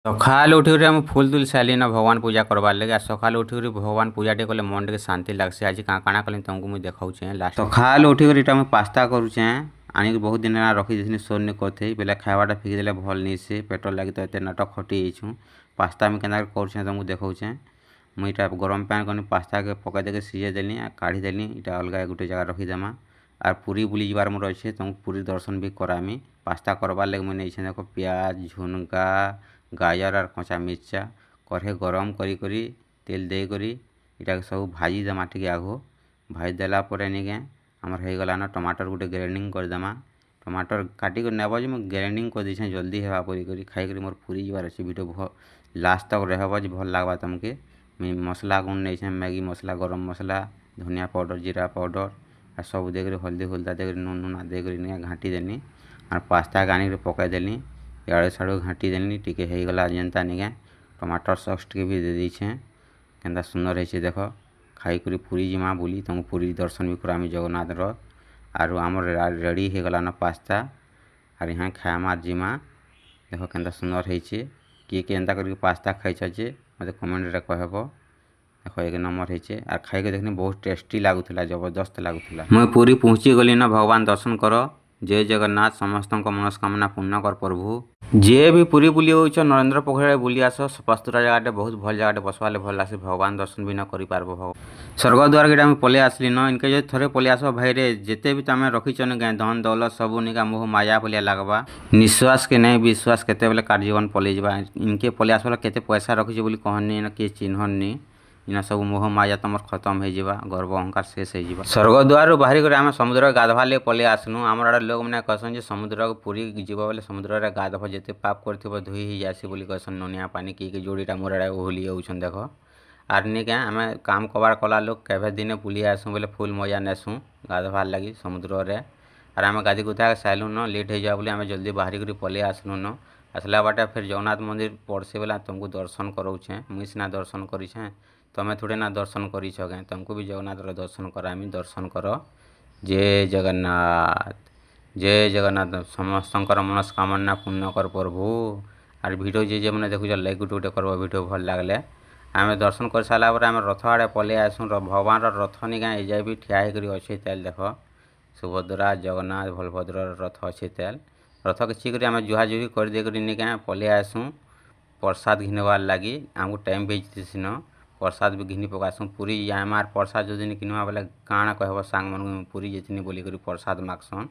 ସକାଳୁ ଉଠିକରି ଆମେ ଫୁଲ୍ ତୁଲି ସାରିଲିନ ଭଗବାନ ପୂଜା କରବାର୍ ଲାଗି। ଆଉ ସକାଳୁ ଉଠିକରି ଭଗବାନ ପୂଜାଟେ କଲେ ମନ ଟିକେ ଶାନ୍ତି ଲାଗ୍ସି। ଆଜି କାଣା କଲି ତମକୁ ମୁଇଁ ଦେଖାଉଛେ ଲାଷ୍ଟ। ସକାଳୁ ଉଠିକରି ଏଇଟା ମୁଇଁ ପାସ୍ତା କରୁଛେ। ଆଣିକି ବହୁତ ଦିନ ହେଲା ରଖିଦେଇଥିଲି ସୋର୍ନି କରିଥେଇ ବେଲେ ଖାଇବାଟା ଫିକି ଦେଲେ ଭଲ୍ ନେଇସି। ପେଟର ଲାଗି ତ ଏତେ ନାଟକ ଖଟି ଯାଇଛୁ। ପାସ୍ତା ମୁଇଁ କେନ୍ତା କରୁଛେ ତମକୁ ଦେଖାଉଛେ। ମୁଇଁ ଏଇଟା ଗରମ ପାଣି କନି ପାସ୍ତାକେ ପକେଇ ଦେଇକି ସିଝେଇ ଦେଲି ଆଉ କାଢ଼ି ଦେଲି। ଏଇଟା ଅଲଗା ଗୋଟେ ଜାଗା ରଖିଦେମା। আর পুরী বুলি যাবার মোর অছে তোমাকে পুরী দর্শন বি করামি। পাস্তা করবার লাগি মুই নেইছে দেখো পিঁয়াজ ঝুনকা গাজর আর কঁচা মির্চা কড়ে গরম করি তেল ଦେଇକରି ଏଟାকে ସବୁ ଭାଜି ଦେମା ଟିକେ ଆଗ। ଭାଜି ଦେଲା ପରେ ନିକେ ଆମର ହେଇଗଲାନ ଟମାଟର ଗୋଟେ ଗ୍ରାଇଣ୍ଡିଙ୍ଗ କରିଦେମା। ଟମାଟର କାଟିକରି ନେବ ଯେ ମୁଁ ଗ୍ରାଇଣ୍ଡିଙ୍ଗ କରିଦେଇଛେ ଜଲ୍ଦି ହେବା କରି ଖାଇକରି ମୋର ପୁରୀ ଯିବାର ଅଛି। ଭିଡ଼ିଓ ଲାଷ୍ଟ ତକ ରହିବ ଯେ ଭଲ ଲାଗ୍ବା ତମକେ। ମୁଇଁ ମସଲା ଗୁଣ୍ଡ ନେଇଛେ ମ୍ୟାଗି ମସଲା ଗରମ ମସଲା ଧନିଆ ପାଉଡ଼ର ଜିରା ପାଉଡ଼ର আর ସବୁ ଦେଇକରି ହଳଦୀ ହୁଲଦା ଦେଇକରି ନୁନ୍ ନୁନା ଦେଇକରି ନିକେ ଘାଣ୍ଟି ଦେନି। আর ପାସ୍ତାକେ ଆଣିକରି ପକାଇଦେଲି ଇଆଡ଼ୁ ସିଆଡ଼ୁ ଘାଣ୍ଟି ଦେଲି ଟିକେ ହେଇଗଲା ଯେନ୍ତା ନିକେ ଟମାଟର ସସ୍ ଟିକେ ବି ଦେଇଦେଇଛେ। କେନ୍ତା ସୁନ୍ଦର ହେଇଛେ ଦେଖ। ଖାଇକରି ପୁରୀ ଯିମା ବୁଲି ତମକୁ ପୁରୀ ଦର୍ଶନ ବି କରାମି ଜଗନ୍ନାଥର। ଆରୁ ଆମର ରେଡ଼ି ହେଇଗଲାନ ପାସ୍ତା ଆର୍ ଇହା ଖାଏମା ଯିମା। ଦେଖ କେନ୍ତା ସୁନ୍ଦର ହେଇଛେ। କିଏ କେନ୍ତା କରିକି ପାସ୍ତା ଖାଇଛ ଯେ ମୋତେ କମେଣ୍ଟରେ କହିବ। ଦେଖ ଏକ ନମ୍ବର ହେଇଛେ আর ଖାଇକି ଦେଖିନି ବହୁତ ଟେଷ୍ଟି ଲାଗୁଥିଲା ଜବରଦସ୍ତ ଲାଗୁଥିଲା। ମୁଇଁ ପୁରୀ ପହଞ୍ଚି ଗଲି ନା ଭଗବାନ ଦର୍ଶନ କର। ଜୟ ଜଗନ୍ନାଥ ସମସ୍ତଙ୍କ ମନସ୍କାମନା ପୂର୍ଣ୍ଣ କର ପ୍ରଭୁ। ଯିଏ ବି ପୁରୀ ବୁଲି ଯାଉଛ ନରେନ୍ଦ୍ର ପୋଖରୀ ବୁଲି ଆସ ସଫାସୁତୁରା ଜାଗାଟେ ବହୁତ ଭଲ ଜାଗାଟେ ବସବାଲେ ଭଲ ଲାଗ୍ସି। ଭଗବାନ ଦର୍ଶନ ବି ନ କରିପାରବ। ସ୍ୱର୍ଗଦ୍ୱାର ଗେଟେ ଆମେ ପଳେଇ ଆସିଲି ନ ଇନକେ ଯଦି ଥରେ ପଳେଇ ଆସ ଭାଇରେ ଯେତେ ବି ତମେ ରଖିଛନ ଗାଁ ଧନ ଦୌଲତ ସବୁ ନିକା ମୋହ ମାୟା ଭଳିଆ ଲାଗ୍ବା। ନିଶ୍ୱାସ କେ ନାଇଁ ବିଶ୍ୱାସ କେତେବେଲେ କାର୍ ଜୀବନ ପଳେଇ ଯିବା। ଇନକେ ପଳେଇ ଆସ କେତେ ପଇସା ରଖିଛ ବୋଲି କହନି ନା କିଏ ଚିହ୍ନନି। ଇନା ସବୁ ମୋହ ମାୟା ତମର ଖତମ ହେଇଯିବା ଗର୍ବ ଅହଙ୍କାର ଶେଷ ହେଇଯିବା। ସ୍ୱର୍ଗଦ୍ୱାରରୁ ବାହାରି କରି ଆମେ ସମୁଦ୍ରରେ ଗାଧବାର୍ ଲାଗି ପଳେଇ ଆସିନୁ। ଆମର ଆଡ଼େ ଲୋକମାନେ କହସନ୍ ଯେ ସମୁଦ୍ରକୁ ପୁରୀ ଯିବ ବୋଲେ ସମୁଦ୍ରରେ ଗାଧବ ଯେତେ ପାପ କରିଥିବ ଧୋଇ ହେଇଯାସି ବୋଲି କହସନ୍। ନନିଆ ପାନି କିଏ ଯୋଡ଼ିଟା ମୋର ଆଡ଼େ ଓହଲି ଯାଉଛନ୍ ଦେଖ। ଆର୍ ନିକେ ଆମେ କାମ କବାର୍ କଲା ଲୋକ କେବେ ଦିନେ ବୁଲି ଆସୁଁ ବୋଲେ ଫୁଲ୍ ମଜା ନେସୁଁ ଗାଧବାର୍ ଲାଗି ସମୁଦ୍ରରେ। ଆର୍ ଆମେ ଗାଧି ଗୁଧା ସାଇଲୁନ ଲେଟ୍ ହେଇଯିବା ବୋଲି ଆମେ ଜଲ୍ଦି ବାହାରି କରି ପଳେଇ ଆସିଲୁନ। ଆସିଲା ବାଟେ ଫେର୍ ଜଗନ୍ନାଥ ମନ୍ଦିର ପଡ଼୍ସି ବୋଲେ ତମକୁ ଦର୍ଶନ କରାଉଛେ। ମୁଇଁ ସିନା ଦର୍ଶନ କରିଛେଁ ତମେ ଥୋଡ଼େ ନା ଦର୍ଶନ କରିଛ କାଁ। ତମକୁ ବି ଜଗନ୍ନାଥର ଦର୍ଶନ କରାମି ଦର୍ଶନ କର। ଜୟ ଜଗନ୍ନାଥ ଜୟ ଜଗନ୍ନାଥ ସମସ୍ତଙ୍କର ମନସ୍କାମନା ପୂର୍ଣ୍ଣ କର ପ୍ରଭୁ। ଆର୍ ଭିଡ଼ିଓ ଯେ ମାନେ ଦେଖୁଛ ଲାଇକ୍ ଗୋଟେ କରବ ଭିଡ଼ିଓ ଭଲ ଲାଗଲେ। ଆମେ ଦର୍ଶନ କରିସାରିଲା ପରେ ଆମେ ରଥ ଆଡ଼େ ପଳେଇ ଆସୁଁ। ଭଗବାନର ରଥ ନିକା ଏଯାଏ ବି ଠିଆ ହେଇକରି ଅଛେ ତାହେଲେ ଦେଖ ସୁଭଦ୍ରା ଜଗନ୍ନାଥ ବଳଭଦ୍ରର ରଥ ଅଛେ ତାହେଲେ ରଥକେ ଚିକରି ଆମେ ଜୁହାଜୁହି କରିଦେଇକରି ନିକା ପଳେଇ ଆସୁଁ ପ୍ରସାଦ ଘିନବାର୍ ଲାଗି। ଆମକୁ ଟାଇମ୍ ବି ହେଇଥିସିନ ପ୍ରସାଦ ବି ଘିନି ପକାସୁଁ। ପୁରୀ ଯାଏମାର ପ୍ରସାଦ ଯଦି କିଣିବା ବୋଲେ କାଣା କହିବ ସାଙ୍ଗମାନଙ୍କୁ ପୁରୀ ଯାଇଥିନି ବୋଲିକରି ପ୍ରସାଦ ମାଗସନ୍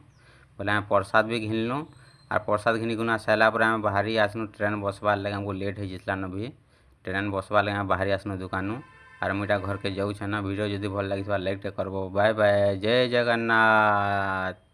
ବୋଲେ ଆମେ ପ୍ରସାଦ ବି ଘିନଲୁଁ। ଆର୍ ପ୍ରସାଦ ଘିନିଗୁନା ସାରିଲା ପରେ ଆମେ ବାହାରି ଆସିନୁ ଟ୍ରେନ୍ ବସବାର୍ ଲାଗି। ଆମକୁ ଲେଟ୍ ହେଇଯାଇଥିଲାନ ବି ଟ୍ରେନ୍ ବସବାର୍ ଲାଗି ଆମେ ବାହାରି ଆସିନୁ ଦୋକାନରୁ। ଆର୍ ମୁଇଁ ଏଇଟା ଘରକେ ଯାଉଛେ ନା। ଭିଡ଼ିଓ ଯଦି ଭଲ ଲାଗିଥିବା ଲାଇକ୍ଟେ କରବ। ବାଏ ବାଏ ଜୟ ଜଗନ୍ନାଥ।